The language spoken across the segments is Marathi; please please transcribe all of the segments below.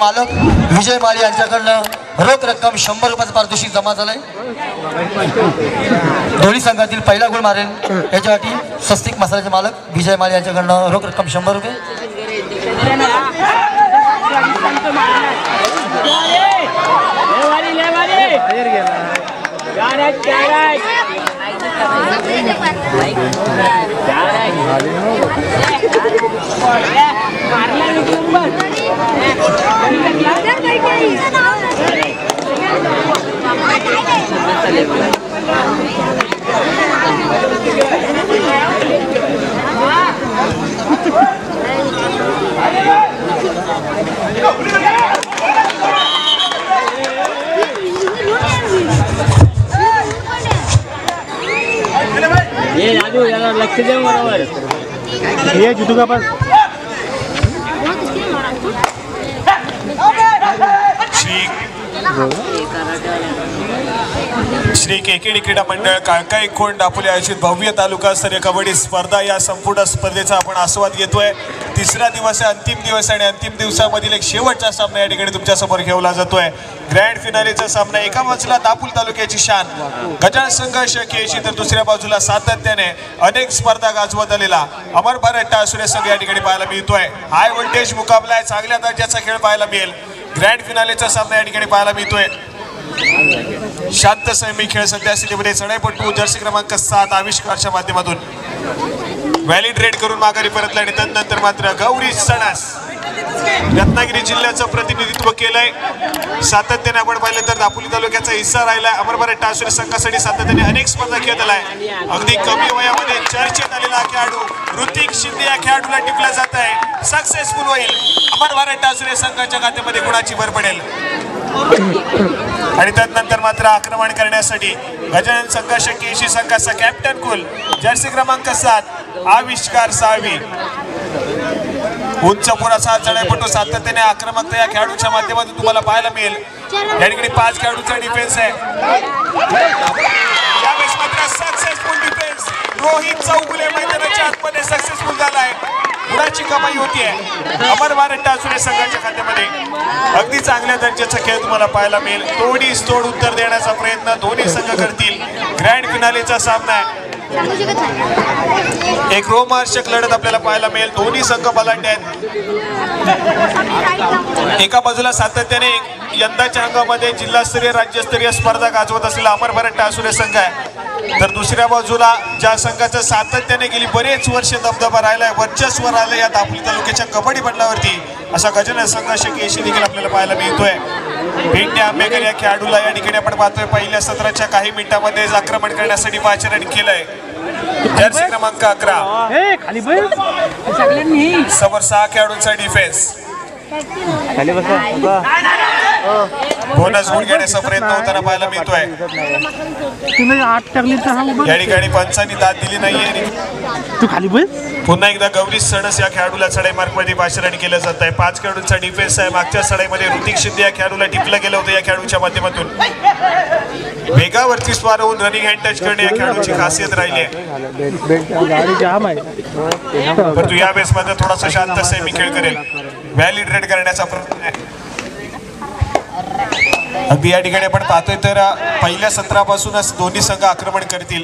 मालक विजय माळी यांच्याकडनं रोख रक्कम 100 रुपयाचं पारितोषिक जमा झालंय। दोन्ही संघातील पहिला गोल मारेल याच्यासाठी स्वस्तिक मसाल्याचे मालक विजय माळी यांच्याकडनं रोख रक्कम 100 रुपये। ये राजू याला लक्ष दे बरोबर ये जुतू का पास श्री केकेडी क्रीडा मंडळ काळकाई खोंड दापोली आयोजित भव्य तालुका स्तरीय कबड्डी स्पर्धा या संपूर्ण स्पर्धेचा आपण आस्वाद घेतोय। तिसरा दिवस आहे, अंतिम दिवस आणि अंतिम दिवसामधील एक शेवटचा सामना या ठिकाणी तुमच्या समोर घेवला जातोय। ग्रँड फिनालेचा सामना एका बाजूला दापोली तालुक्याची शान गजानन संघर्ष केशी तर दुसऱ्या बाजूला सातत्याने अनेक स्पर्धा गाजवत आलेला अमर भारत टासुरे संघ या ठिकाणी पाहायला मिळतोय। हाय व्होल्टेज मुकाबला आहे, चांगल्या दर्जाचा खेळ पाहायला मिळेल। ग्रँड फिनालेचा सामना या ठिकाणी पाहायला मिळतोय। शांत संयमी खेळ सध्या स्थितीमध्ये चढाईपटू जर्सी क्रमांक 7 आविष्कारच्या माध्यमातून व्हॅलिड रेड करून माघारी परतला आणि त्यानंतर मात्र गौरी सणास रत्नागिरी जिल्ह्याचं प्रतिनिधित्व केलंय। सातत्याने आपण पाहिलं तर दापोली तालुक्याचा हिस्सा राहिलाय। अमर भारत टासुरे संघासाठी सातत्याने अनेक स्पर्धा खेळत आलाय। अगदी कमी वयामध्ये चर्चेत आलेला खेळाडू ऋतिक शिंदे या खेळाडूला टिपला जात आहे। सक्सेसफुल होईल अमर भारत टासुरे संघाच्या खात्यामध्ये गुणाची भर पडेल आणि त्यानंतर मात्र आक्रमण करण्यासाठी गजानन संघर्ष केशी संघाचा कॅप्टन कुल जर्सी क्रमांक 7 आविष्कार 6वी उंच पुराचा चढाईपटू सातत्याने आक्रमकता या खेळाडूच्या माध्यमातून तुम्हाला पाहायला मिळेल। या ठिकाणी 5 खेळाडूंचा डिफेन्स आहे। यावेळेस मात्र सक्सेसफुल डिफेन्स रोहित चौगुले मैदानाच्या आतमध्ये सक्सेसफुल झाला आहे। गुणाची कमाई होतीये अमर भारत टासुरे संघाच्या खात्यामध्ये। अगदी चांगल्या दर्जाचा खेळ तुम्हाला पाहायला मिळेल। तोडीस तोड उत्तर देण्याचा प्रयत्न दोन्ही संघ करतील। ग्रँड फिनालेचा सामना आहे, एक रोमांचक लढत आपल्याला पाहायला मिळेल। दोन्ही संघ बलाढ्य आहेत। एका बाजूला सातत्याने यंदाच्या हंगामामध्ये जिल्हास्तरीय राज्यस्तरीय स्पर्धा गाजवत असलेला अमर भारत टासुरे संघ आहे, तर दुसऱ्या बाजूला ज्या संघाचं सातत्याने गेली बरेच वर्ष दबदबा राहिलाय, वर्चस्व राहिलं या दापोली तालुक्याच्या कबड्डी पटलावरती, असा गजानन संघर्ष केशी देखील आपल्याला पाहायला मिळतोय। भेंडे आंबेकर या खेळाडूला या ठिकाणी आपण पाहतोय पहिल्या सत्राच्या काही मिनिटांमध्ये आक्रमण करण्यासाठी पाचारण केलंय। जर्सी क्रमांक 11 समोर 6 खेळाडूंचा डिफेन्स बोनस गुण घेण्याचा प्रयत्न होताना पाहायला मिळतोय। या ठिकाणी पंचांनी दाद दिली नाहीये। पुन्हा एकदा गौरी सणस या खेळाडूला चढाई मार्गमध्ये पाचारण केलं जात आहे। 5 खेळाडूंचा डिफेन्स आहे। मागच्या चढाईमध्ये ऋतिक शिंदे या खेळाडूला टिपलं गेलं होतं या खेळाडूच्या माध्यमातून। वेगावरती स्वार होऊन रनिंग हँड टच करणे या खेळाडूची खासियत राहिली आहे, परंतु यावेळेस मात्र थोडासा शांत संयमी खेळ करेल। व्हॅलिड रेड करण्याचा प्रयत्न आहे। अगदी या ठिकाणी आपण पाहतोय तर पहिल्या सत्रापासूनच दोन्ही संघ आक्रमण करतील,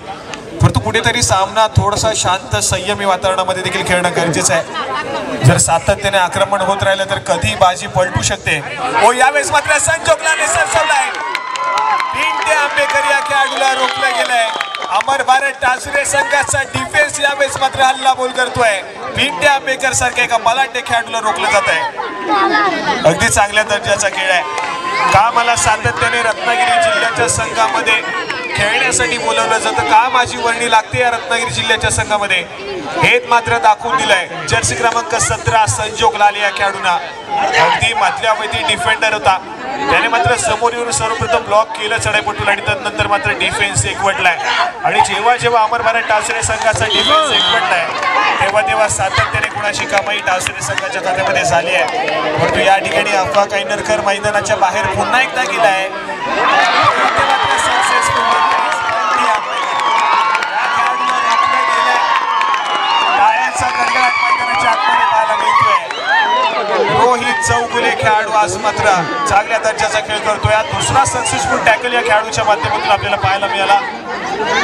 परंतु कुठेतरी सामना थोडासा शांत संयमी वातावरणामध्ये देखील खेळणं गरजेचं आहे। जर सातत्याने आक्रमण होत राहिलं तर कधी बाजी पलटू शकते। ओ यावेळेस मात्र संजोगलाने सरसवलाय। भेंडे आंबेकर या खेळाडूला रोखलं गेलंय। अमर भारत टासुरे संघाचा डिफेन्स यावेळेस मात्र हल्ला बोल करतोय। भेंडे आंबेकर सारख्या एका बलाढ्य खेळाडूला रोखलं जात आहे। अगदी चांगल्या दर्जाचा खेळ आहे। का मला सातत्याने रत्नागिरी जिल्ह्याच्या संघामध्ये खेळण्यासाठी बोलवलं जातं, का माझी वर्णी लागते या रत्नागिरी जिल्ह्याच्या संघामध्ये, हे मात्र दाखवून दिलंय। जर्सी क्रमांक 17 संजोग लाल या खेळाडूंना अगदी मधल्यावधी डिफेंडर होता, त्याने मात्र समोर येऊन सर्वप्रथम ब्लॉक केलं चढाईपटूला आणि त्यानंतर मात्र डिफेन्स एकवटलाय। आणि जेव्हा जेव्हा अमर भारत टासुरे संघाचा डिफेन्स एकवटलाय तेव्हा तेव्हा सातत्याने गुणाची कमाई टासुरे संघाच्या खात्यामध्ये झाली आहे। परंतु या ठिकाणी अफवा कायनरकर मैदानाच्या बाहेर पुन्हा एकदा गेलाय। रोहित चौगुले खेळाडू आज मात्र चांगल्या दर्जाचा खेळ करतोय. दुसरा सक्सेसफुल टॅकल या खेळाडूच्या माध्यमातून आपल्याला पाहायला मिळाला.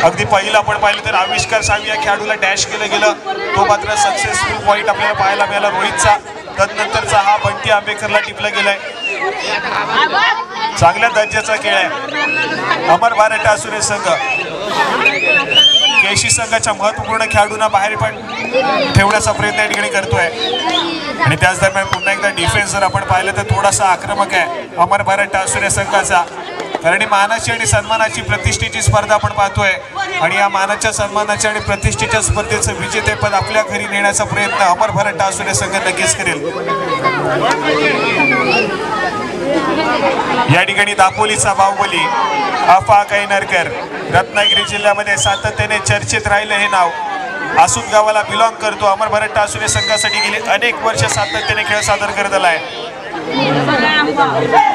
अगदी पहिला आपण पाहिलं तर आविष्कार सावी या खेळाडूला डॅश केलं गेलं, तो मात्र सक्सेसफुल पॉईंट आपल्याला पाहायला मिळाला रोहितचा. तदनंतरचा हा बंटी आंबेकरला टिपला गेलाय. चांगल्या दर्जाचा खेळ आहे. अमर भारत आसुरे संघ केशी संघाच्या महत्वपूर्ण खेळाडूंना बाहेर पण ठेवण्याचा प्रयत्न या ठिकाणी करतोय. आणि त्याच दरम्यान पुन्हा एकदा डिफेन्स जर आपण पाहिलं तर थोडासा आक्रमक आहे अमर भारत आसुरे संघाचा. कारण मानाची आणि सन्मानाची प्रतिष्ठेची स्पर्धा आपण पाहतोय आणि या मानाच्या सन्मानाच्या आणि प्रतिष्ठेच्या स्पर्धेचं विजेतेपद आपल्या घरी नेण्याचा प्रयत्न अमर भारत आसुरे संघ नक्कीच करेल. या ठिकाणी दापोलीचा बाहुबली अफा कैनरकर रत्नागिरी जिल्ह्यामध्ये सातत्याने चर्चेत राहिलं हे नाव. आसूद गावाला बिलॉंग करतो. अमर भारत आसुरे संघासाठी गेली अनेक वर्ष सातत्याने खेळ सादर करत आलाय.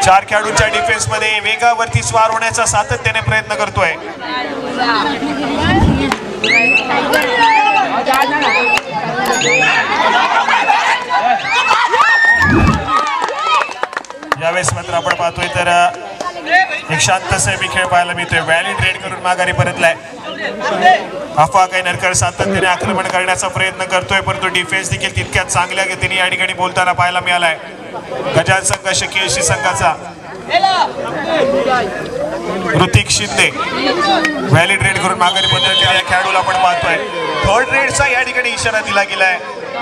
4 खेळाडूंच्या डिफेन्स मध्ये वेगावरती स्वार होण्याचा सातत्याने प्रयत्न करतोय. यावेळेस मात्र आपण पाहतोय तर एक शांत सेमी खेळ पाहायला मिळतोय. व्हॅलिड रेड करून माघारी परतलाय. अफवा कैनरकर सातत्याने आक्रमण करण्याचा प्रयत्न करतोय, परंतु डिफेन्स देखील तितक्याच चांगल्या गतीने या ठिकाणी बोलताना पाहायला मिळालाय. गजान संघ केशी संघाचा ऋतिक शिंदे व्हॅलिड रेड करून माघारी परतलेल्या या खेळाडूला आपण पाहतोय. थर्ड रेडचा या ठिकाणी इशारा दिला गेलाय.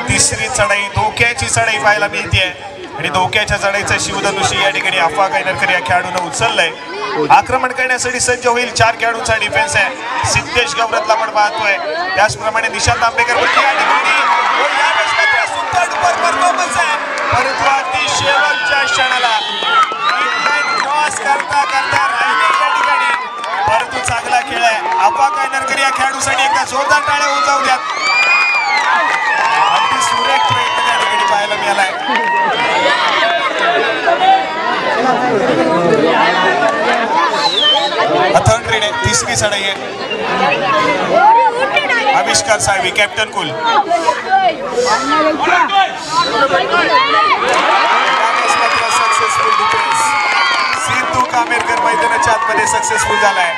तिसरी चढाई धोक्याची चढाई पाहायला मिळते आणि धोक्याच्या चढाईचा शिवधनुष्य या ठिकाणी अफवा कैनरकर या खेळाडूनं उचललंय. आक्रमण करण्यासाठी सज्ज होईल. 4 खेळाडूंचा डिफेन्स आहे. सिद्धेश गवरतला आपण पाहतोय. त्याचप्रमाणे निशांत आंबेकर परंतु अगदी शेवटच्या क्षणाला क्रॉस करता करता राहिले या ठिकाणी. परंतु चांगला खेळ आहे. अफवा कैनरकर या खेळाडूसाठी एकदा जोरदार टाळ्या उंचावू द्यात. अगदी सुरेख प्रयत्न या ठिकाणी पाहायला मिळालाय. थर्ड रेड आहे. तिसरी चढाई आहे. आविष्कार साहेब कॅप्टन कुल सक्सेसफुल डिफेन्स. सिद्धू कामेरकर मैदानाच्या आतमध्ये सक्सेसफुल झालाय.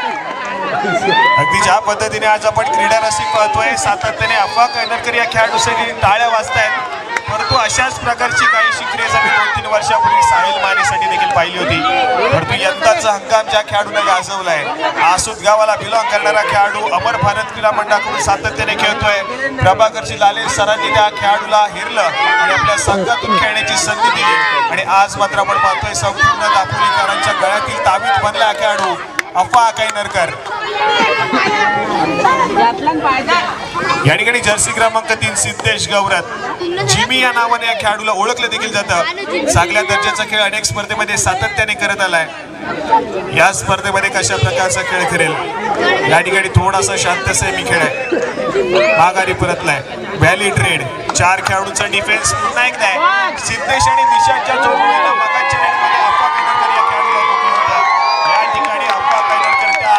अगदी ज्या पद्धतीने आज आपण क्रीडा रसिक पाहतोय सातत्याने अफवा कैनरकर या खेळाडूसाठी टाळ्या वाजतायत. परंतु अशाच प्रकारची काही शिक्रेज आम्ही 2-3 वर्षापूर्वी साहिल मानेसाठी देखील पाहिली होती. परंतु यंदाचा हंगाम ज्या खेळाडूने गाजवलाय आसूद गावाला बिलॉंग करणारा खेळाडू अमर भारत क्रीडा मंडळाकडून सातत्याने खेळतोय. प्रभाकरजी लाले सरांनी त्या खेळाडूला हिरलं आणि आपल्या संघातून खेळण्याची संधी दिली आणि आज मात्र आपण पाहतोय संपूर्ण दापोलीकरांच्या गळ्यातील तावीज बनला खेळाडू अफवा कैनरकर. या ठिकाणी जर्सी क्रमांक 3 सिद्धेश गवरत जिमी या नावाने या खेळाडूला ओळखलं देखील जातं. चांगल्या दर्जाचा खेळ अनेक स्पर्धेमध्ये सातत्याने करत आलाय. या स्पर्धेमध्ये कशा प्रकारचा खेळ करेल या ठिकाणी थोडासा शांत सेमी खेळ आहे. माघारी परतलाय. व्हॅलिड रेड 4 खेळाडूंचा डिफेन्स पुन्हा एकदा आहे. सिद्धेश आणि निशांच्या जोडीने मगाच्या रेडमध्ये अफवा कैनरकर या खेळाडूला रोखलं होतं. या ठिकाणी अफवा कैनरकर त्या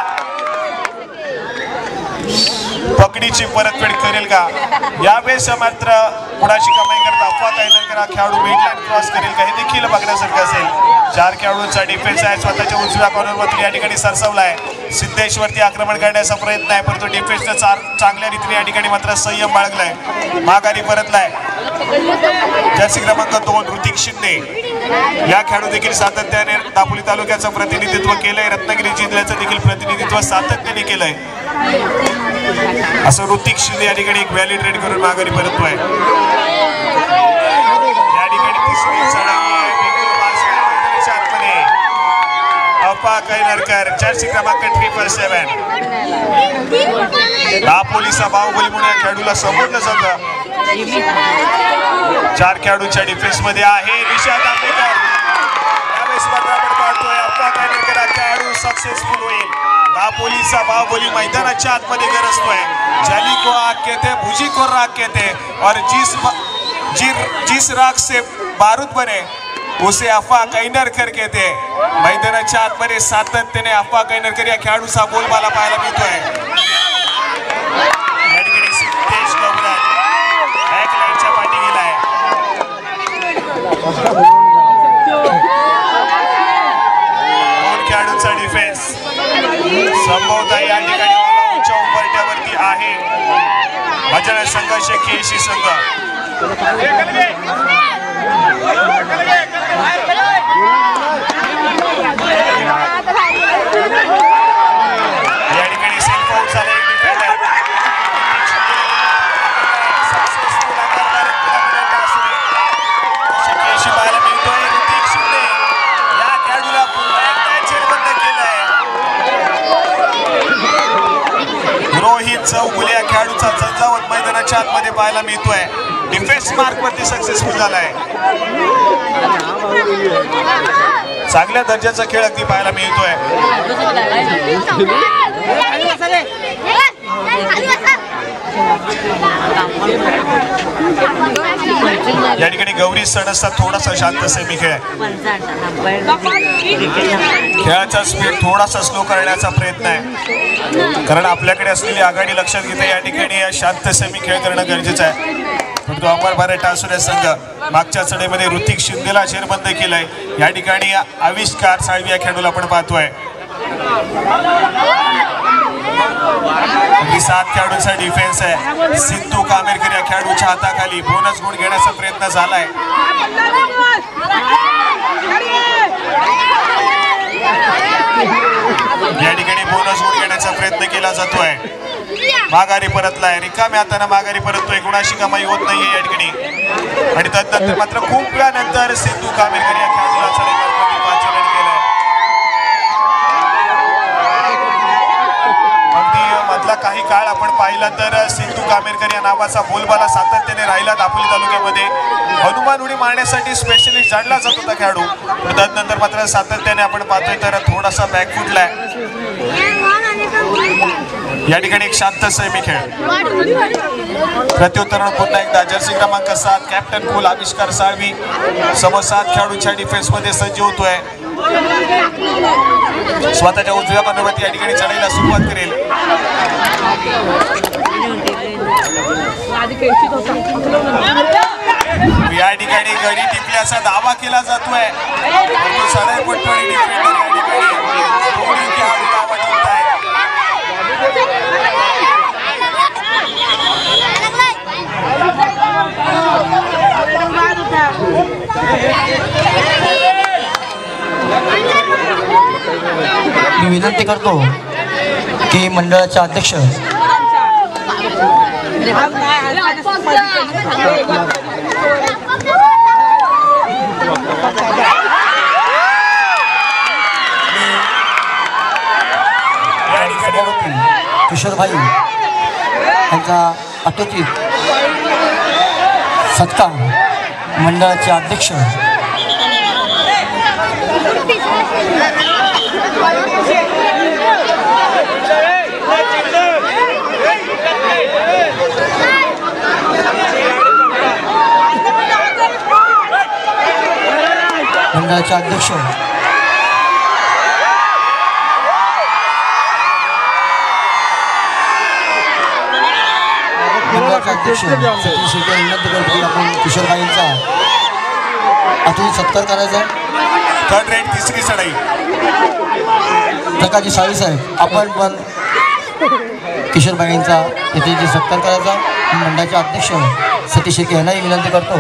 पकडीची परतफेड करेल का? यावेळेस मात्र कुणाची कमाई करता अफवा कैनरकर हा खेळाडू मिडलाईन क्रॉस करेल का हे देखील बघण्यासारखं असेल. 4 खेळाडूंचा डिफेन्स आहे. स्वतःच्या उजव्या कॉर्नरवरती या ठिकाणी सरसावलाय. सिद्धेशवरती आक्रमण करण्याचा प्रयत्न आहे, परंतु डिफेन्सनं चांगल्या रीतीने या ठिकाणी मात्र संयम बाळगलाय. माघारी परतलाय. जर्सी क्रमांक 2 ऋतिक शिंदे या खेळाडू देखील सातत्याने दापोली तालुक्याचं प्रतिनिधित्व केलंय. रत्नागिरी जिल्ह्याचं देखील प्रतिनिधित्व सातत्याने केलंय. असं ऋतिक शिंदे या ठिकाणी एक व्हॅलिड रेड करून माघारी परततोय. या ठिकाणी तिसरी चढाई आहे. मैदानाच्या आतमध्ये अफवा कैनरकर जर्सी क्रमांक 777 दापोलीचा बाहुबली म्हणून या खेळाडूला संबोधलं जातं. 4 खेळाडूंच्या डिफेन्स मध्ये आहे निशांत आंबेकर. यावेळेस मात्र आपण पाहतोय अफवा कैनरकर हा खेळाडू सक्सेसफुल होईल. दापोलीचा बाहुबली मैदानाच्या आतमध्ये गरजतोय. जाली को आग कहते भुजी को राख कहते और जिस राख से बारूद बने उसे अफवा कैनरकर कहते. मैदानाच्या आतमध्ये सातत्याने अफवा कैनरकर या खेळाडूचा बोलबाला पाहायला मिळतोय. या ठिकाणी सिद्धेश गवरत बॅकलाईनच्या पाठी गेलाय. संभवतः या ठिकाणी ऑलआउटच्या उंबरठ्यावरती आहे भजन संघ केसी संघ. या ठिकाणी सेल्फ आउट झाले. पाहायला मिळतोय ऋतिक शिंदे या खेळाडूला पुन्हा एकदा चेरबंद केलंय. रोहित चौगुले या खेळाडूचा झंझावत मैदानाच्या आतमध्ये पाहायला मिळतोय. डिफेन्स मार्क वरती सक्सेसफुल झालाय. चांगल्या दर्जाचा खेळ अगदी पाहायला मिळतोय. या ठिकाणी गौरी सणसचा थोडासा शांत सेमी खेळ आहे. खेळाचा स्पीड थोडासा स्लो करण्याचा प्रयत्न आहे, कारण आपल्याकडे असलेली आघाडी लक्षात घेता या ठिकाणी शांत सेमी खेळ करणं गरजेचं आहे. परंतु अमर भारत टासुरे संघ मागच्या चढीमध्ये ऋतिक शिंदेला चेरबंद केलंय. या ठिकाणी आविष्कार साळवी या खेळाडूला आपण पाहतोय. 7 खेळाडूंचा डिफेन्स आहे. सिद्धू कामेरकर या खेळाडूच्या हाताखाली बोनस गुण घेण्याचा प्रयत्न झालाय. या ठिकाणी बोनस गुण घेण्याचा प्रयत्न केला जातोय. माघारी परतलाय, रिकाम्या हाताने माघारी परततोय. गुणाशी कमाई होत नाहीये या ठिकाणी. आणि तदनंतर मात्र खूप वेळानंतर सिद्धू कामेरकर या खेळाडूला चढईमार्फत वाचलन केलंय. मधला काही काळ आपण पाहिला तर सिद्धू कामेरकर या नावाचा बोलबाला सातत्याने राहिला दापोली तालुक्यामध्ये. हनुमान उडी मारण्यासाठी स्पेशलिस्ट जाणला जात होता खेळाडू. तदनंतर मात्र सातत्याने आपण पाहतोय तर थोडासा बॅक फुटलाय. या ठिकाणी एक शांत सेमी खेळ. प्रत्युत्तर पुन्हा एकदा जर्सी क्रमांक 7 कॅप्टन कुल आविष्कार साळवी समोर 7 खेळाडूंच्या डिफेन्स मध्ये सज्ज होतोय. स्वतःच्या उजव्या बाजूवरती या ठिकाणी चढाईला सुरुवात करेल. या ठिकाणी गडी टिपल्याचा दावा केला जातोय. सदैवपट्टू आणि डिफेंडर या ठिकाणी दोन्ही खेळाडू दावा ठेवतायत. मी विनंती करतो की मंडळाचे अध्यक्ष किशोरभाई यांचा अटोचित सत्कार मंडळाचे अध्यक्ष मंडळाचे अध्यक्ष सतीश शेट्टी विनंती आपण किशोरबाईंचा अतिथी सत्कार करायचा. थर्ड रेट तिसरी चढाई प्रकाशजी साळी साहेब आपण पण किशोरबाईंचा अतिथी सत्कार करायचा. मंडळाचे अध्यक्ष सतीश शेट्टी यांनाही विनंती करतो.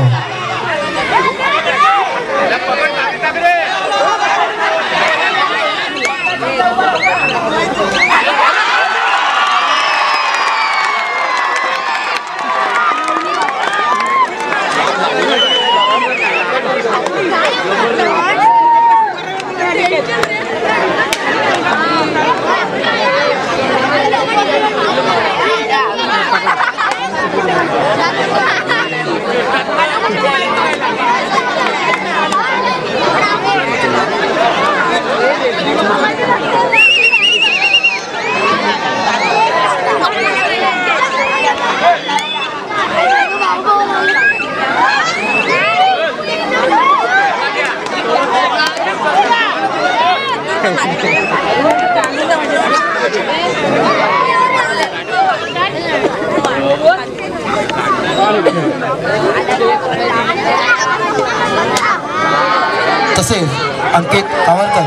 तसेच अंकित कावरकर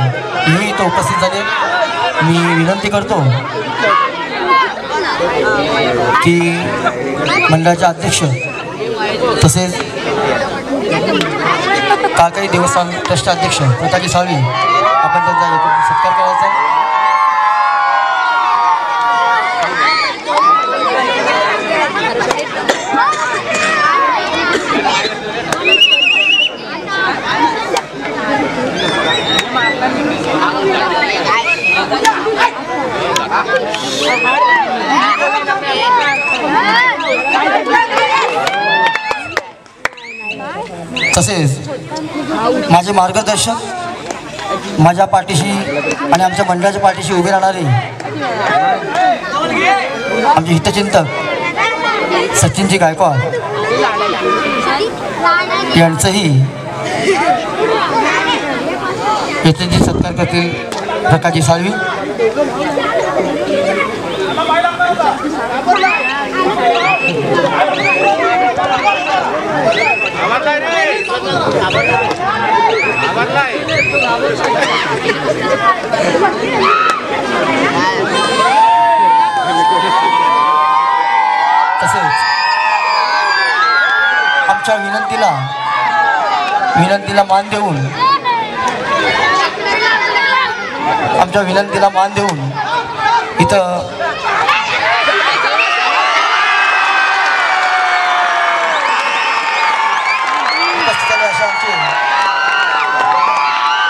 हेही इथं उपस्थित झाले. मी विनंती करतो की मंडळाचे अध्यक्ष तसेच काळकाई देवस्थान ट्रस्ट अध्यक्ष प्रकाजी साळवी आपण त्यांचा यथोचित सत्कार करायचा आहे. तसेच माझे मार्गदर्शक माझ्या पाठीशी आणि आमच्या मंडळाच्या पाठीशी उभे राहणारे आमचे हितचिंतक सचिनजी गायकवाड यांचंही यथोचित सत्कार करतील प्रकाशजी साळवी. तसेच आमच्या विनंतीला मान देऊन इथं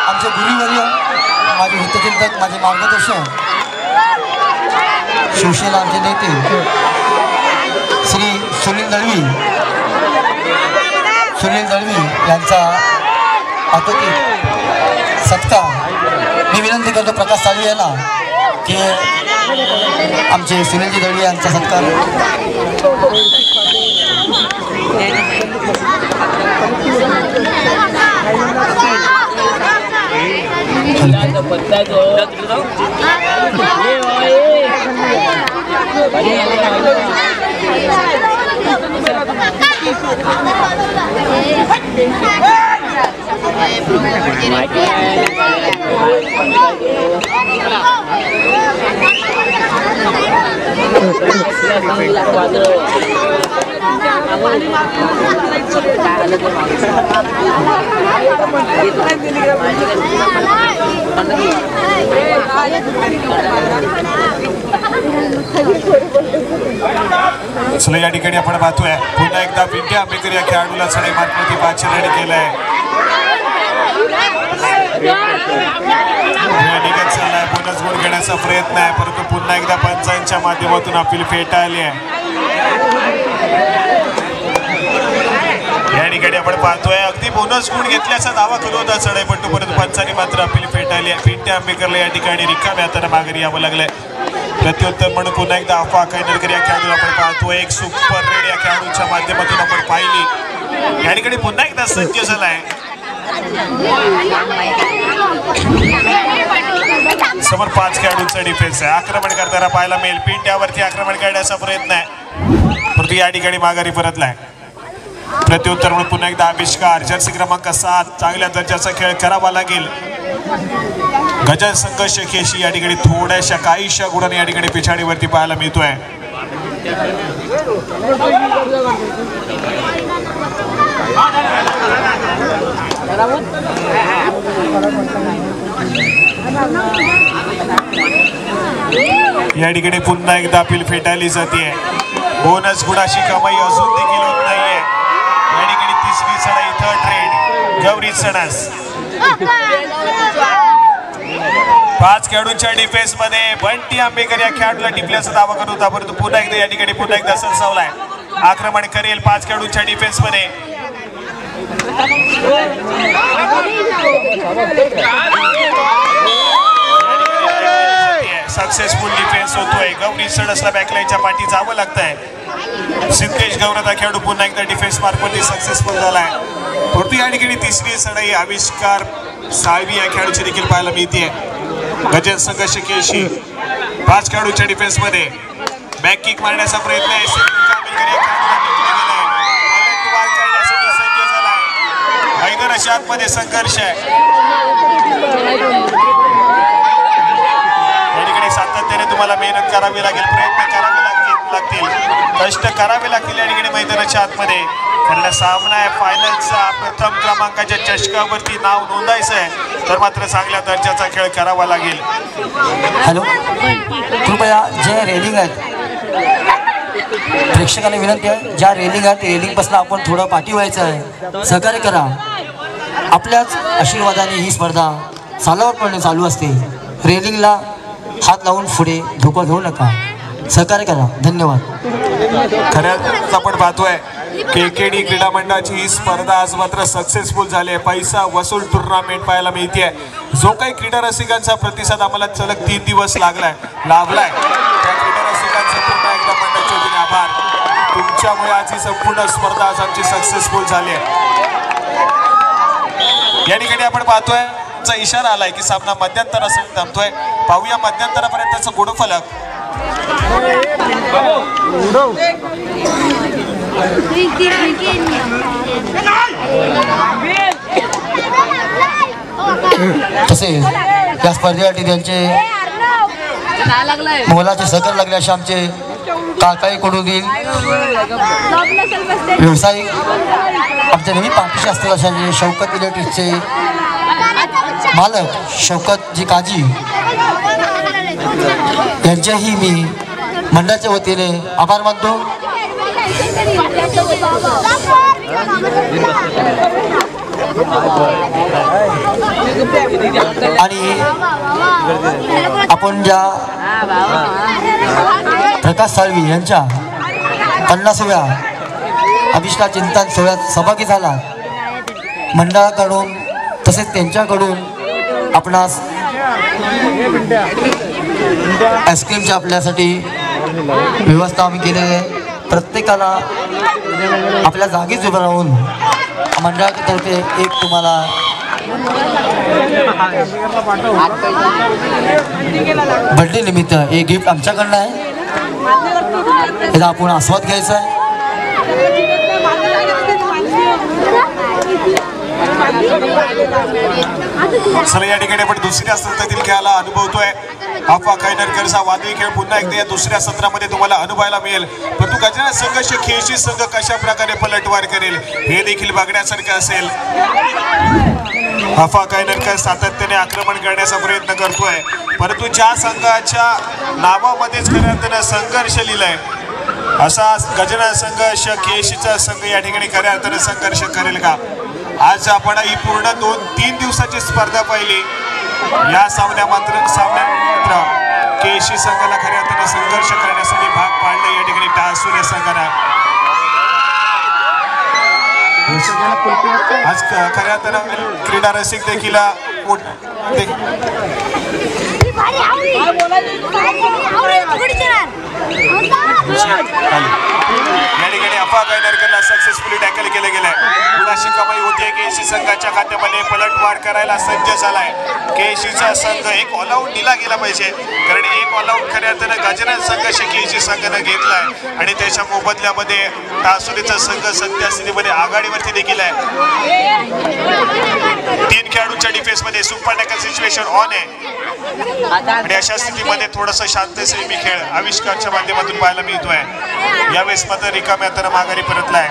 आमचे गुरुवर्य माझे हितचिंतक माझे मार्गदर्शक शिवसेना आमचे नेते श्री सुनील दळवी यांचा अतोकित सत्कार मी विनंती करतो प्रकाश साळवी यांना की आमचे सुनीलजी दळवी यांचा सत्कार. चला या ठिकाणी आपण पाहतोय पुन्हा एकदा विंटे आंबेकर या खेळाडूला चढाई मार्गावरती पाच रेडी केलाय. निघत चाललाय बोनस गुण घेण्याचा प्रयत्न आहे परंतु पुन्हा एकदा पंचांच्या माध्यमातून अपील फेटाळली आहे. या ठिकाणी आपण पाहतोय अगदी बोनस गुण घेतल्याचा दावा करत होता चढाईपट्टू परंतु पंचांनी मात्र अपील फेटाळली आहे. विंटे आंबेकरला या ठिकाणी रिकाम्या हाताने माघारी यावं लागलंय. प्रत्युत्तर म्हणून पुन्हा एकदा अफवा कायनरकर या खेळाडूला आपण पाहतोय एक सुपर रेड या खेळाडूच्या माध्यमातून आपण पाहिली. या ठिकाणी पुन्हा एकदा सज्ज झालाय. समोर 5 खेळाडूंचा डिफेन्स आहे. आक्रमण करताना पाहायला मिळेल पिंट्यावरती आक्रमण करण्याचा प्रयत्न आहे परंतु या ठिकाणी माघारी परतलाय. प्रत्युत्तर म्हणून पुन्हा एकदा आविष्कार जर्सी क्रमांक 7 चांगल्या दर्जाचा खेळ करावा लागेल. गजल संघर्ष खेशी या ठिकाणी थोड्याशा काहीशा गुणांनी या ठिकाणी पिछाडीवरती पाहायला मिळतोय. या ठिकाणी पुन्हा एकदा अपील फेटाळली जाते. बोनस गुणाची कमाई अजून देखील होत नाहीये. या ठिकाणी तिसरी चढाई थर्ड रेड गौरी सणास 5 खेळाडूंच्या डिफेन्स मध्ये बंटी आंबेकर या खेळाडूला टिपल्याचा दावा करत होता परंतु पुन्हा एकदा या ठिकाणी पुन्हा एकदा सरसावलाय. आक्रमण करेल 5 खेळाडूंच्या डिफेन्स मध्ये. सक्सेसफुल डिफेन्स होतोय. गौरी सणसला बॅकलाईनच्या पाठी जावं लागतंय. सिद्धेश गौरदा खेळाडू पुन्हा एकदा डिफेन्स मार्कवरती सक्सेसफुल झालाय परंतु या ठिकाणी तिसरी चढाई आविष्कार साळवी या खेळाडूची देखील पाहायला मिळते. गजल संघर्ष केशी 5 खेळाडूंच्या डिफेन्स मध्ये बॅक किक मारण्याचा प्रयत्न आहे. मैदानाच्या आतमध्ये संघर्ष आहे. मेहनत करावी लागेल, प्रयत्न करावे लागतील, कष्ट करावे लागतील या ठिकाणी मैदानाच्या आतमध्ये. कारण सामना आहे फायनलचा, प्रथम क्रमांकाच्या चषकावरती नाव नोंदायचं आहे तर मात्र चांगल्या दर्जाचा खेळ करावा लागेल. हॅलो, कृपया जे रेलिंग आहेत प्रेक्षकांना विनंती आहे, ज्या रेलिंग आहेत रेलिंगपासून आपण थोडं पाठी व्हायचं आहे, सहकार्य करा. आपल्याच आशीर्वादाने ही स्पर्धा सालावरपणे चालू असते. रेलिंगला हात लावून पुढे धोका घेऊ नका, सहकार्य करा. धन्यवाद. खरंच आपण पाहतोय KKD क्रीडा मंडळाची ही स्पर्धा आज मात्र सक्सेसफुल झाली आहे. पैसा वसूल टुर्नामेंट पाहायला मिळते. जो काही क्रीडा रसिकांचा प्रतिसाद आम्हाला सलग 3 दिवस लाभलाय त्या क्रीडा रसिकांचा पुन्हा एकदा मंडळाचे वतीने आभार. तुमच्यामुळे आज ही संपूर्ण स्पर्धा आज आमची सक्सेसफुल झाली आहे. या ठिकाणी आपण पाहतोय चा इशारा आलाय की सामना मध्यंतरासाठी थांबतोय. पाहूया मध्यंतरापर्यंतचा गुणफलक. तसेच या स्पर्धेसाठी त्यांचे मोलाचे सहकार्य लागले असे आमचे काकाईकडून व्यावसायिक आमच्या नेहमी पाठीशी असतील अशा शौकत इलेक्ट्रिकचे मालक शौकतजी काजी यांच्याही मी मंडळाच्या वतीने आभार मानतो. आणि आपण ज्या प्रकाश साळवी यांच्या 50व्या अभिष्टा चिंतन सोहळ्यात सहभागी झाला, मंडळाकडून तसेच त्यांच्याकडून आपणास आईस्क्रीमची आपल्यासाठी व्यवस्था आम्ही केलेली आहे. प्रत्येकाला आपल्या जागीच उभं राहून मंडळातर्फे एक तुम्हाला बर्थडे निमित्त एक गिफ्ट आमच्याकडनं आहे, याचा आपण आस्वाद घ्यायचा आहे. चला या ठिकाणी आपण दुसऱ्या सत्रातील खेळाला अनुभवतोय. आफा कायनरकरचा वादळी खेळ पुन्हा एकदा या दुसऱ्या सत्रामध्ये तुम्हाला अनुभवायला मिळेल. परंतु गजानन संघर्ष खेळशी संघ कशा प्रकारे पलटवार करेल हे देखील बघण्यासारखं असेल. आफा कायनरकर सातत्याने आक्रमण करण्याचा प्रयत्न करतोय, परंतु ज्या संघाच्या नावामध्येच खऱ्या अर्थानं संघर्ष लिहिलाय असा गजानन संघर्ष खेळशीचा संघ या ठिकाणी खऱ्या अर्थानं संघर्ष करेल का? आज आपण ही पूर्ण 2-3 दिवसाची स्पर्धा पाहिली. या सामन्या मात्र केशी संघाला खऱ्या अर्थानं संघर्ष करण्यासाठी भाग पाडले या ठिकाणी टासूर संघाला. आज खऱ्या अर्थानं क्रीडा रसिक देखील या ठिकाणी अफा कायनरकरला सक्सेसफुली टॅकल केलं गेलंय. गुणाशी कमाई होते. केशी संघाच्या खात्यामध्ये पलटवार करायला सज्ज झालाय. केशीचा संघ एक ऑल आउट दिला गेला पाहिजे, कारण एक ऑल आउट खऱ्या अर्थानं गजानन संघ केशी संघानं घेतलाय आणि त्याच्या मोबदल्यामध्ये टासुरीचा संघ सध्या स्थितीमध्ये आघाडीवरती देखील आहे. 3 खेळाडूंच्या डिफेन्स मध्ये सुपर टॅकल सिच्युएशन ऑन आहे आणि अशा स्थितीमध्ये थोडंसं शांतसेवी खेळ आविष्कारच्या माध्यमातून पाहायला मिळतोय. यावेळेस मात्र रिकाम्या हातानं माघारी परतलाय.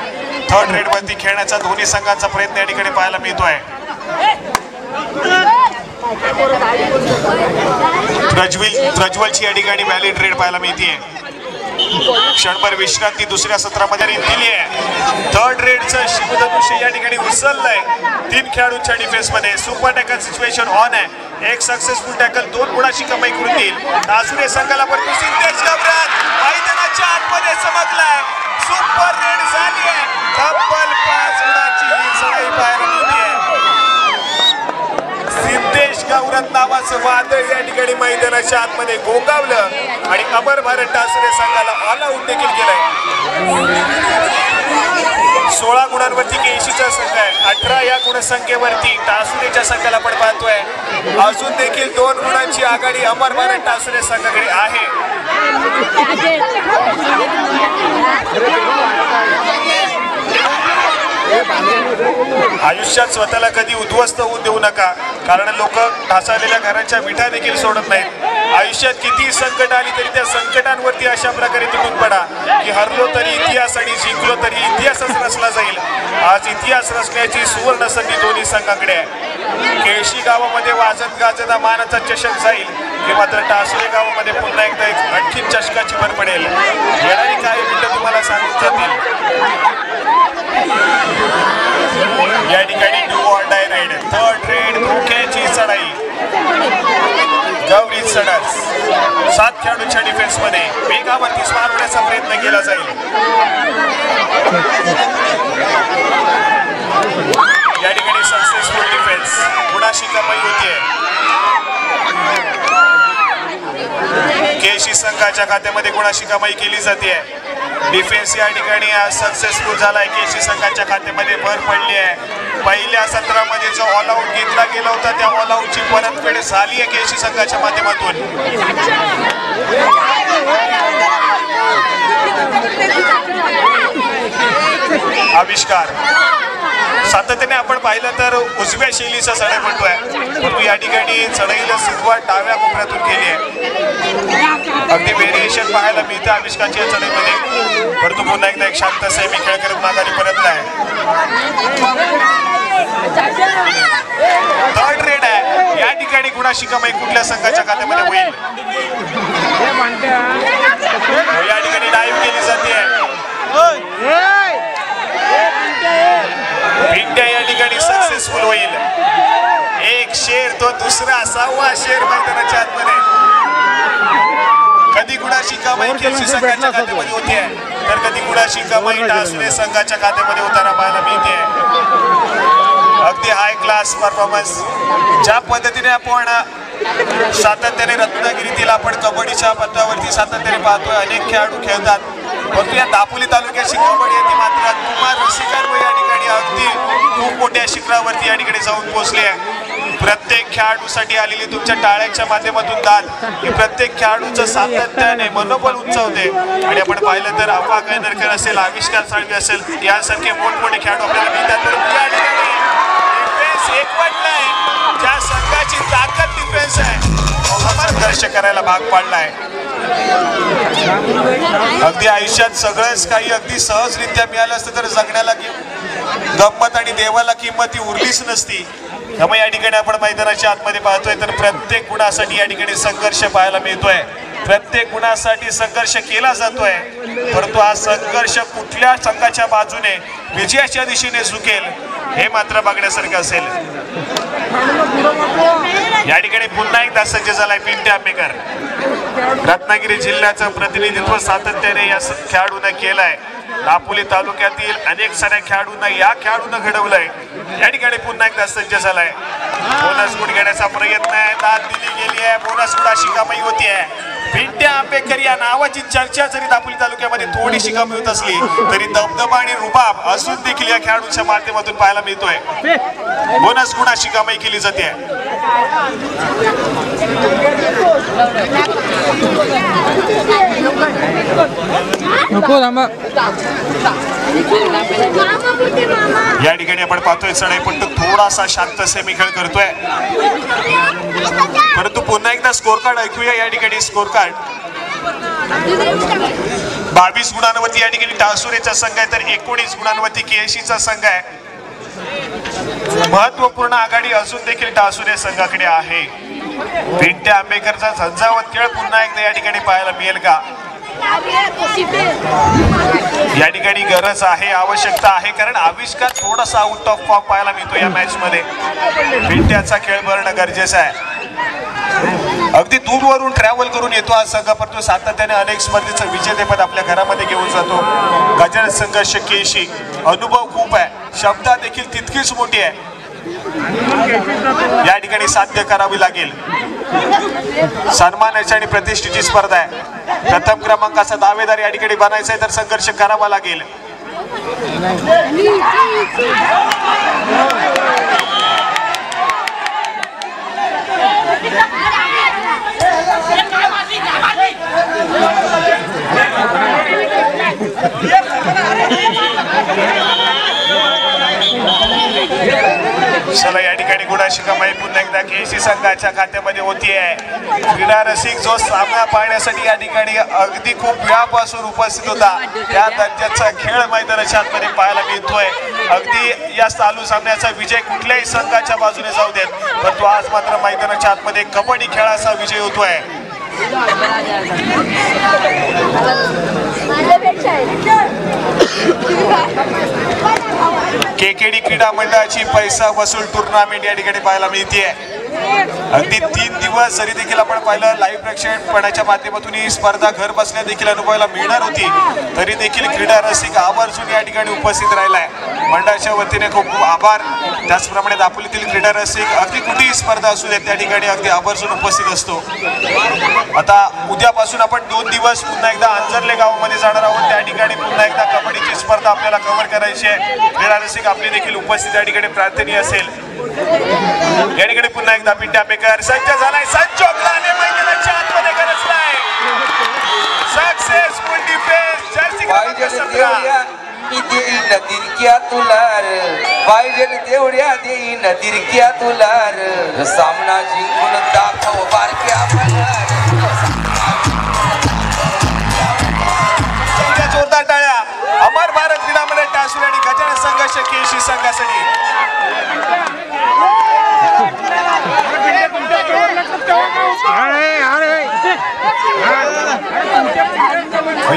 थर्ड रेड वरती खेळण्याचा दोन्ही संघांचा प्रयत्न या ठिकाणी पाहायला मिळतोय. प्रज्वलची या ठिकाणी व्हॅलिड रेड पाहायला मिळते. क्षणभर विश्रांती दुसऱ्या सत्रामध्ये दिली आहे. थर्ड रेडचं शिवधनुष्य या ठिकाणी उचललंय. 3 खेळाडूंच्या डिफेन्स मध्ये सुपर टॅकल सिच्युएशन ऑन आहे. एक सक्सेसफुल टॅकल 2 गुणाची कमाई करून देईल. टासुरे संघाला परंतु सिद्धेश गावरान मैदानाच्या आतमध्ये चमकलाय. सुपर रेड झाली आहे. तब्बल 5 गुणाची ही सराई पाहायला मिळते. सिद्धेश गावरान नावाचं वादळ या ठिकाणी मैदानाच्या आतमध्ये गोंगावलं आणि अमर भारत टासुरे संघाला ऑल आउट देखील केलंय. 16 गुणांवरती केशीचा संघ आहे. 18 या गुणसंख्येवरती टासुरेच्या संघाला आपण पाहतोय. अजून देखील 2 गुणांची आघाडी अमर भारत टासुरे संघाकडे आहे. आयुष्यात स्वतःला कधी उद्ध्वस्त होऊ देऊ नका, कारण लोक ढासळलेल्या घराच्या विटा देखील सोडत नाहीत. आयुष्यात किती संकट आली तरी त्या संकटांवरती अशा प्रकारे तुटून पडा की हरलो तरी इतिहास आणि जिंकलो तरी इतिहासच रचला जाईल. आज इतिहास रचण्याची सुवर्ण संधी दोन्ही संघाकडे आहे. केळशी गावामध्ये वाजत गाजत मानाचा चषक जाईल की मात्र टासुरे गावामध्ये पुन्हा एकदा एक आणखीन चषकाची भर पडेल. येणारी काही मिनिटं तुम्हाला सांगून जातील. या ठिकाणी do or die red, third red, धोक्याची चढाई, गौरी चढस. 7 खेळाडूंच्या डिफेन्स मध्ये वेगावरती स्वार होण्याचा प्रयत्न केला जाईल. या ठिकाणी सक्सेसफुल डिफेन्स, गुणाशी कमाई होतीये. केळशी संघाच्या खात्यामध्ये गुणाशी कमाई केली जाते. डिफेन्स या ठिकाणी सक्सेसफुल झालाय. केळशी संघाच्या खात्यामध्ये भर पडली आहे. पहिल्या सत्रामध्ये जो ऑल आउट घेतला गेला होता त्या ऑल आउटची परतफेड झाली आहे केळशी संघाच्या माध्यमातून. आविष्कार सातत्याने आपण पाहिलं तर उजव्या शैलीचा चढाई म्हणतोय, परंतु या ठिकाणी चढाईला सुरुवात डाव्या कोपऱ्यातून केली आहे. अगदी व्हेरिएशन पाहायला मिळतं आविष्कारच्या चढाईमध्ये, परंतु पुन्हा एकदा एक शांत सेमी खेळ करत माघारी परतलाय. थर्ड रेड आहे. या ठिकाणी गुणाशी कमाई कुठल्या संघाच्या खात्यामध्ये होईल? या ठिकाणी डाईव्ह केली जाते. भिंट्या या ठिकाणी सक्सेसफुल होईल. एक शेर तो दुसरा 6वा शेर मैदानाच्या आतमध्ये. कधी गुणाशी कमाई केळशी संघाच्या खात्यामध्ये होते तर कधी गुणाशी कमाई टासुरे संघाच्या खात्यामध्ये होताना पाहायला मिळते. अगदी हाय क्लास परफॉर्मन्स. ज्या पद्धतीने आपण सातत्याने रत्नागिरीतील आपण कबड्डीच्या पथकावरती सातत्याने पाहतोय, अनेक खेळाडू खेळतात, परंतु या दापोली तालुक्याची कबड्डी येते मात्र कुमार रसिकांवर या ठिकाणी अगदी खूप मोठ्या शिखरावरती या ठिकाणी जाऊन पोहोचले आहे. प्रत्येक खेळाडूसाठी आलेली तुमच्या टाळ्यांच्या माध्यमातून दाद ही प्रत्येक खेळाडूचं सातत्याने मनोबल उंचावते. आणि आपण पाहिलं तर अफवा कैनरकर असेल, आविष्कार साळवी असेल, यासारखे मोठमोठे खेळाडू आपल्याला मिळतात. डिफेन्स एकवटलाय. ज्या संघाची ताकद डिफेन्स आहे दर्शक करायला भाग पाडलाय. अगदी आयुष्यात सगळंच काही अगदी सहजरित्या मिळालं असतं तर जगण्याला गंमत आणि देवाला किंमत ही उरलीच नसती. त्यामुळे या ठिकाणी आपण मैदानाच्या आतमध्ये पाहतोय तर प्रत्येक गुणासाठी या ठिकाणी संघर्ष पाहायला मिळतोय. प्रत्येक गुणासाठी संघर्ष केला जातोय, परंतु हा संघर्ष कुठल्या संघाच्या बाजूने विजयाच्या दिशेने झुकेल हे मात्र बघण्यासारखं असेल. या ठिकाणी पुन्हा एकदा सज्ज झालाय पिंट्या आंबेकर. रत्नागिरी जिल्ह्याचं प्रतिनिधित्व सातत्याने या खेळाडूंना केलंय. दापोली तालुक्यातील अनेक साऱ्या खेळाडूंना या खेळाडूंना घडवलंय. या ठिकाणी पुन्हा एकदा सज्ज झालाय. बोनस गुण घेण्याचा प्रयत्न आहे. दाद दिली गेली आहे. बोनस गुणाशी कमाई होती आहे. पिंट्या आंबेकर या नावाची चर्चा जरी दापोली तालुक्यामध्ये थोडीशी कमी होत असली तरी दबदबा आणि रुबाब अजून देखील या खेळाडूंच्या माध्यमातून पाहायला मिळतोय. बोनस गुणाशी कमाई केली जाते. या ठिकाणी आपण पाहतोय चढाईपट्टू थोडासा शांत सेमी खेळ करतोय, परंतु पुन्हा एकदा स्कोर कार्ड ऐकूया. या ठिकाणी स्कोर कार्ड 22 गुणांवरती या ठिकाणी टासुरेचा संघ आहे तर 19 गुणांवरती केळशीचा संघ आहे. महत्वपूर्ण आघाडी अजून देखील टासुरे संघाकडे आहे. पिंट्या आंबेकरचा झंझावत खेळ पुन्हा एकदा या ठिकाणी पाहायला मिळेल का? या ठिकाणी गरज आहे, आवश्यकता आहे, कारण आविष्कार थोडासा आउट ऑफ फॉर्म पाहायला मिळतो या मॅच मध्ये. पिंट्याचा खेळ भरणं गरजेचं आहे. अगदी दूरवरून ट्रॅव्हल करून येतो हा संघ, परंतु सातत्याने अनेक स्पर्धेचं विजेतेपद आपल्या घरामध्ये घेऊन जातो. गजर संघर्ष केळशी अनुभव खूप आहे, क्षमता देखील तितकीच मोठी आहे. या ठिकाणी साध्य करावी लागेल. सन्मानाची आणि प्रतिष्ठेची स्पर्धा आहे. प्रथम क्रमांकाचा दावेदार या ठिकाणी बनायचा आहे तर संघर्ष करावा लागेल. चला या ठिकाणी गुणाची कमाई पुन्हा एकदा केसी संघाच्या खात्यामध्ये होतीये. क्रीडा रसिक जो सामना पाहण्यासाठी या ठिकाणी अगदी खूप वेळापासून उपस्थित होता त्या दर्जाचा खेळ मैदानाच्या आतमध्ये पाहायला मिळतोय. अगदी या चालू सामन्याचा विजय कुठल्याही संघाच्या बाजूने जाऊ देत, परंतु आज मात्र मैदानाच्या आतमध्ये कबड्डी खेळाचा विजय होतोय. केकेडी क्रीडा मंडळाची पैसा वसूल टुर्नामेंट या ठिकाणी पाहायला मिळते. अगदी 3 दिवस जरी देखील आपण पाहिलं लाईव्ह प्रक्षेपणाच्या माध्यमातून ही स्पर्धा घर बसल्या देखील अनुभवायला मिळणार होती, तरी देखील क्रीडा रसिक आवर्जून या ठिकाणी उपस्थित राहिलाय. मंडळाच्या वतीने खूप आभार. त्याचप्रमाणे दापोलीतील क्रीडा रसिक अगदी कुठेही स्पर्धा असू द्या त्या ठिकाणी अगदी आवर्जून उपस्थित असतो. आता उद्यापासून आपण 2 दिवस पुन्हा एकदा अंजरले गावामध्ये जाणार आहोत. त्या ठिकाणी पुन्हा एकदा कबड्डीची स्पर्धा आपल्याला कव्हर करायची आहे. क्रीडा रसिक आपली देखील उपस्थित या ठिकाणी प्रार्थनीय असेल. या ठिकाणी पुन्हा एकदा पिंट्या आंबेकर सज्ज झालाय. संजोगलाने मैदानाच्या आतमध्ये गरजलाय. सक्सेसफुल डिफेन्स जर्सी क्रमांक 17. देईन दिरक्या तुलार पाहिजे तेवढ्या देईन दिरक्या तुलार सामना जिंकून दाखव बारक्या जोरदार टाळ्या अमर भारत क्रीडा मंडळ टासूर आणि गजानन संघर्ष केशी संघासाठी.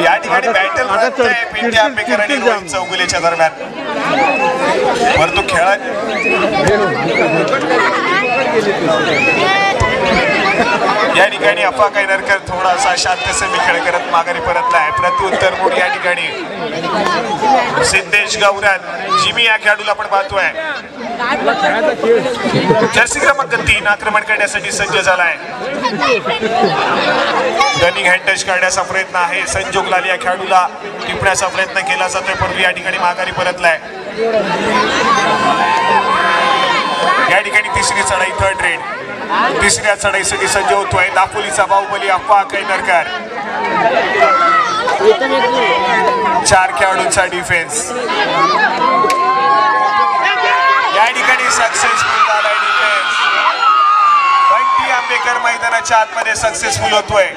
या ठिकाणी बॅटल रंगतंय पिंट्या आंबेकर आणि रोहित चौगुलेच्या दरम्यान, परंतु खेळात या ठिकाणी अफा कैनरकर थोडासा शांत समी खेळ करत माघारी परतलाय. प्रत्युत्तर मोड या ठिकाणी सिद्धेश गौरन जिमी या खेळाडूला आपण पाहतोय. जर्सी क्रमांक 3 आक्रमण करण्यासाठी सज्ज झालाय. रनिंग हँड टच करण्याचा प्रयत्न आहे. संजोग लाल या खेळाडूला टिपण्याचा प्रयत्न केला जातोय, परंतु या ठिकाणी माघारी परतलाय. या ठिकाणी तिसरी चढाई थर्ड रेड. तिसऱ्या चढाईसाठी सज्ज होतोय दापोलीचा बाहुबली अफा कैनरकर. 4 खेळाडूंचा डिफेन्स या ठिकाणी सक्सेसफुल झालाय. डिफेन्स बंटी आंबेकर मैदानाच्या आतमध्ये सक्सेसफुल होतोय.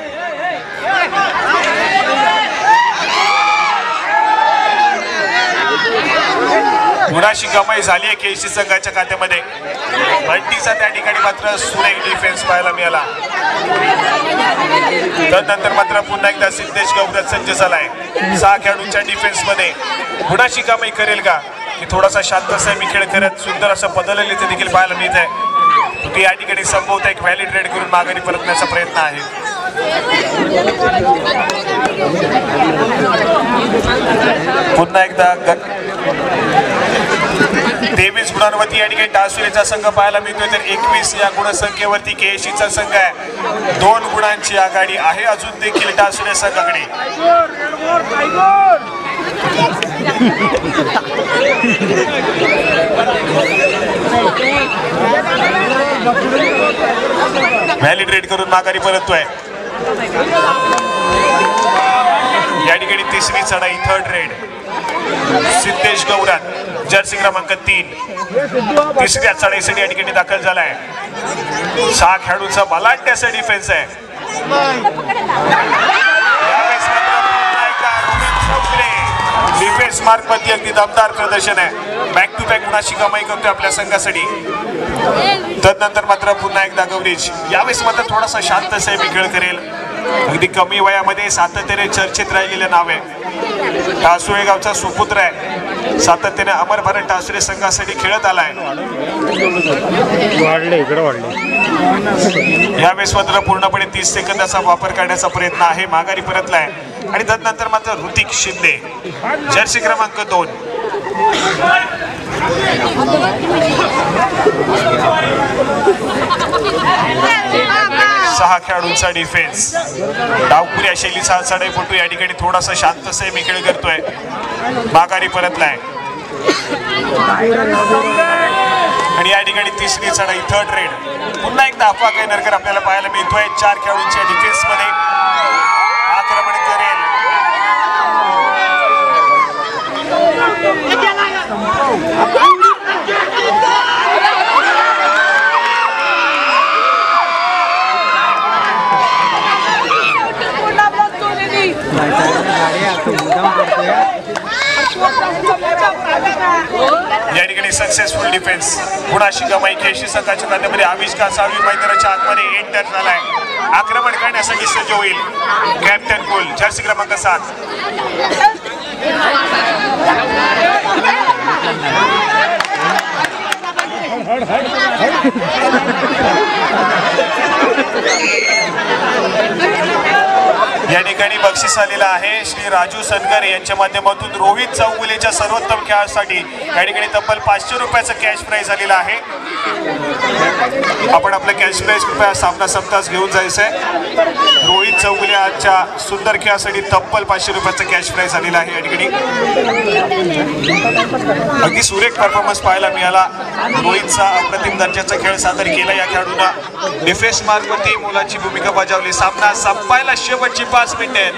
गुणाची कमाई झाली आहे केसी संघाच्या खात्यामध्ये. बंटीचा त्या ठिकाणी मात्र सुरेख डिफेन्स पाहायला मिळाला. त्यानंतर मात्र पुन्हा एकदा सिद्धेश गौरव सज्ज झालाय. 6 खेळाडूंच्या डिफेन्स मध्ये गुणाची कमाई करेल का की थोडासा शांत मी खेळ करत सुंदर असं बदलले ते देखील पाहायला मिळत आहे. ती या ठिकाणी संभवत एक व्हॅलिड रेड करून माघारी परतण्याचा प्रयत्न आहे. पुन्हा एकदा 23 गुणांवरती या ठिकाणी टासुरेचा संघ पाहायला मिळतोय, तर 21 या गुणसंख्येवरती केएससीचा संघ आहे. 2 गुणांची आघाडी आहे अजून देखील टासुरे संघाकडे. व्हॅलिड रेड करून माघारी परततोय. या ठिकाणी तिसरी चढाई third red. Siddhesh Gauran Jersey क्रमांक 3 तिसऱ्या चढाईसाठी या ठिकाणी दाखल झालाय. 6 खेळाडूंचा बलाढ्याचा डिफेन्स आहे. डिफेन्स मार्क मध्ये अगदी दमदार प्रदर्शन आहे. बॅक टू बॅक गुणाची कमाई करतोय आपल्या संघासाठी. तदनंतर मात्र पुन्हा एकदा गौरीज यावेळेस मात्र थोडासा शांत मी खेळ करेल. अगदी कमी वयामध्ये सातत्याने चर्चेत राहिलेलं नाव आहे. टासुळे गावचा सुपुत्र आहे. सातत्याने अमर भारत टासुळे संघासाठी खेळत आलाय. यावेळेस मात्र पूर्णपणे 30 सेकंदाचा वापर करण्याचा प्रयत्न आहे. माघारी परतलाय. आणि तदनंतर मात्र ऋतिक शिंदे जर्सी क्रमांक 2 6 खेळाडूंचा डिफेन्स. डावपुऱ्या शैलीचा चढाईपटू या ठिकाणी थोडासा शांत मी खेळ करतोय. माघारी परतलाय. आणि या ठिकाणी तिसरी चढाई थर्ड रेड. पुन्हा एकदा अफा कैनरकर आपल्याला पाहायला मिळतोय. 4 खेळाडूंच्या डिफेन्स मध्ये आक्रमण करेल. या ठिकाणी सक्सेसफुल डिफेन्स गुणाशी कमाई केशी संघाच्या खात्यामध्ये आविष्कार साळवी मैदानाच्या आतमध्ये एंटर झालाय. आक्रमण करण्यासाठी सज्ज होईल कॅप्टन कुल जर्सी क्रमांक 7. या ठिकाणी बक्षीस आलेलं आहे श्री राजू सनगरे यांच्या माध्यमातून रोहित चौगुलेच्या सर्वोत्तम खेळासाठी या ठिकाणी तब्बल 500 रुपयाचं कॅश प्राइज आलेलं आहे. आपण आपलं कॅश प्राइज कृपया सामना संपताच घेऊन जायचं आहे. रोहित चौगुले आजच्या सुंदर खेळासाठी तब्बल 500 रुपयाचं कॅश प्राइज आलेलं आहे. या ठिकाणी अगदी सुरेख परफॉर्मन्स पाहायला मिळाला. रोहितचा अप्रतिम दर्जाचा खेळ सादर केला. या खेळाडूंना डिफेन्स मार्गवरती मोलाची भूमिका बजावली. सामना संपायला शेवटची 5 मिनिटे आहेत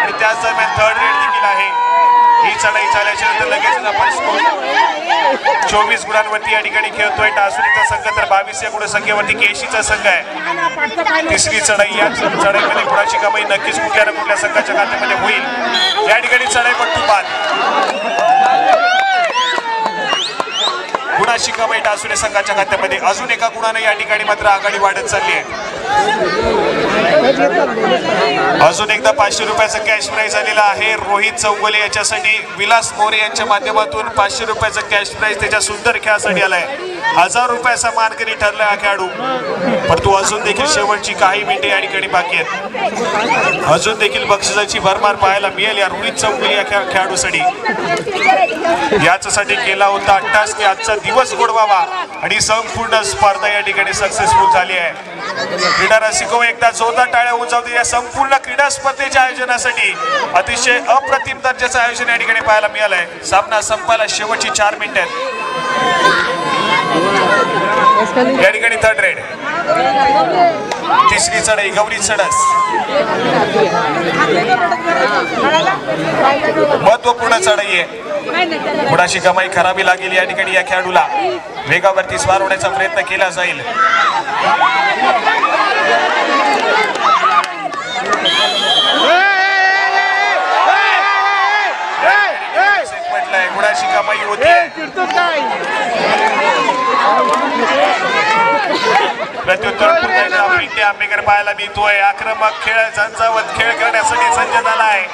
आणि त्याच दरम्यान थर्ड रेड देखील आहे. ही चढाई झाल्याच्या नंतर लगेच आपण 24 गुणांवरती या ठिकाणी खेळतोय टासुरीचा संघ, तर 22 या गुणसंख्येवरती केशीचा संघ आहे. तिसरी चढाई, या चढाईमध्ये गुणाची कमाई नक्कीच कुठल्या ना कुठल्या संघाच्या खात्यामध्ये होईल. या ठिकाणी चढाई पट्टू बाद गुणाची कमाई टासुरे संघाच्या खात्यामध्ये. अजून एका गुणाने या ठिकाणी मात्र आघाडी वाढत चालली आहे. अजून एकदा 500 रुपयाचं कॅश प्राइज आलेला आहे रोहित चौगुले याच्यासाठी. विलास मोरे यांच्या माध्यमातून 500 रुपयाचं कॅश प्राइज त्याच्या सुंदर खेळासाठी आलाय. 1000 रुपयाचा मानकरी ठरला हा खेळाडू, परंतु अजून देखील शेवटची काही मिनिटे या ठिकाणी बाकी आहेत. अजून देखील बक्षिसाची भरमार पाहायला मिळेल या रोहित चौगुले या खेळाडूसाठी. याच्यासाठी केला होता अट्टास की आजचा दिवस गोडवावा आणि संपूर्ण स्पर्धा या ठिकाणी सक्सेसफुल झाली आहे. क्रीडा रसिको एकदा जोरदार टाळ्या होऊन जाऊ दे. या संपूर्ण क्रीडा स्पर्धेच्या आयोजनासाठी अतिशय अप्रतिम दर्जाचं आयोजन या ठिकाणी पाहायला मिळालंय. सामना संपायला शेवटची 4 मिनिटे आहेत. या ठिकाणी थर्ड रेड, तिसरी चढाई गौरी चढस, महत्वपूर्ण चढाई आहे. गुणाची कमाई करावी लागेल. या ठिकाणी या खेळाडूला वेगावरती स्वार होण्याचा प्रयत्न केला जाईल. गुणाची कमाई होते. प्रत्युत्तर आंबेकर पाहायला मिळतोय. आक्रमक खेळ झंझावत खेळ करण्यासाठी सज्ज झाला आहे.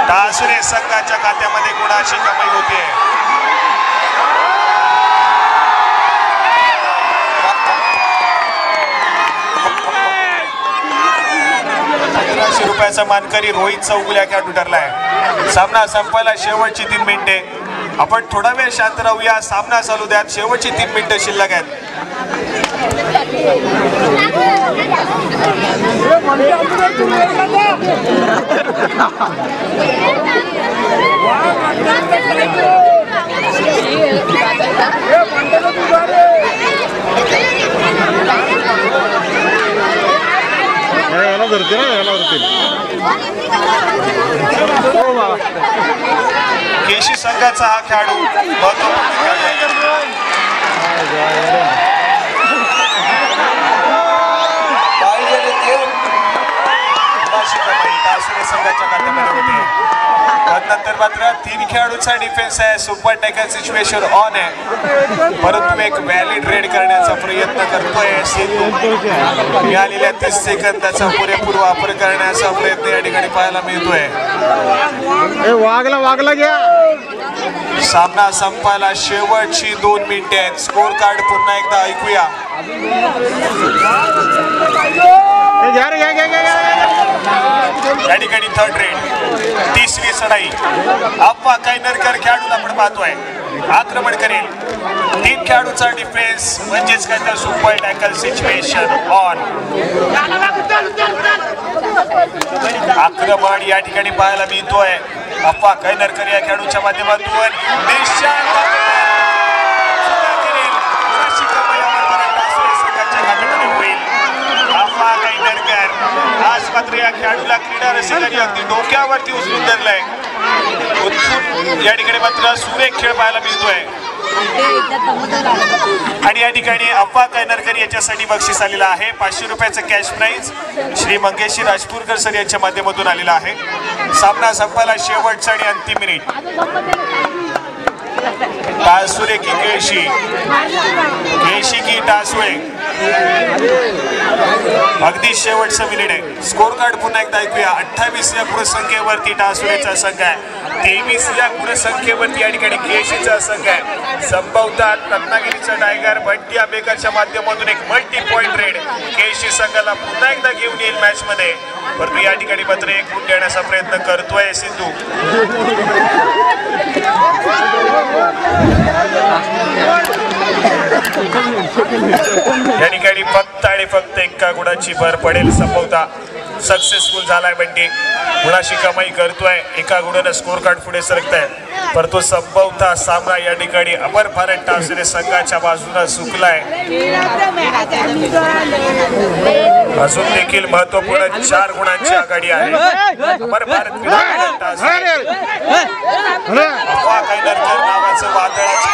टासुरे संघाच्या खात्यामध्ये गुणाची कमाई होते. 1500 रुपयाचा मानकरी रोहित चौगुले या खेळाडू ठरलाय. सामना संपायला शेवटची 3 मिनिटे. आपण थोडा वेळ शांत राहूया. सामना चालू द्यात. शेवटची 3 मिनिटं शिल्लक आहेत. केशी संघाचा हा खेळाडू संघाच्या खात्यामध्ये होते. नंतर मात्र 3 खेळाडूंचा डिफेन्स आहे. सुपर टॅकल सिच्युएशन ऑन आहे, परंतु एक व्हॅलिड रेड करण्याचा प्रयत्न करतोय. मिळालेल्या 30 सेकंदाचा पुरेपूर वापर करण्याचा प्रयत्न या ठिकाणी पाहायला मिळतोय. वागला घ्या. सामना संपायला शेवटची 2 मिनिटे आहेत. स्कोर कार्ड पुन्हा एकदा ऐकूया. या ठिकाणी थर्ड रेड, तिसरी चढाई. अप्पा कायनरकर खेळाडूला आपण पाहतोय. आक्रमण करेल. 3 खेळाडूचा डिफेन्स म्हणजेच काय तर सुपर टॅकल सिच्युएशन ऑन. आक्रमण या ठिकाणी पाहायला मिळतोय. अप्पा कायनरकर या खेळाडूच्या माध्यमातून आज मात्र या खेळाडूला क्रीडा रसिकांनी अगदी डोक्यावरती उचलून धरलाय. या ठिकाणी मात्र सुरेख खेळ पाहायला मिळतोय. आणि या ठिकाणी अप्पा कैनरकर याच्यासाठी बक्षीस आलेला आहे. 500 रुपयाचं cash prize Shri Mangeshi Rajpurkar sir यांच्या माध्यमातून आलेला आहे. सामना संपायला शेवटचा आणि अंतिम मिनिट. टासुरे की केळशी, केळशी की टासुळे, अगदी शेवटचं मिनिट आहे. स्कोर कार्ड पुन्हा एकदा ऐकूया. 28 या गुणसंख्येवरती टासुरेचा संघ आहे. 23 या गुणसंख्येवरती या ठिकाणी केळशीचा संघ आहे. संभवतात रत्नागिरीचा टायगर बंटी आंबेकरच्या माध्यमातून एक मल्टी पॉइंट रेड केळशी संघाला पुन्हा एकदा घेऊन येईल मॅच मध्ये. परंतु या ठिकाणी मात्र एक गुण देण्याचा प्रयत्न करतोय सिंधू. या ठिकाणी फक्त आणि फक्त एका गुणाची भर पडेल. संभवता सक्सेसफुल झालाय बंटी, गुणाशी कमाई करतोय. एका गुणानं स्कोर कार्ड पुढे सरकताय. परंतु संभवता सामना या ठिकाणी अमर भारत टासुरे संघाच्या बाजूला चुकलाय. अजून देखील महत्वपूर्ण 4 गुणांची आघाडी आहे. अमर भारत टासुरे नावाचं वादळाची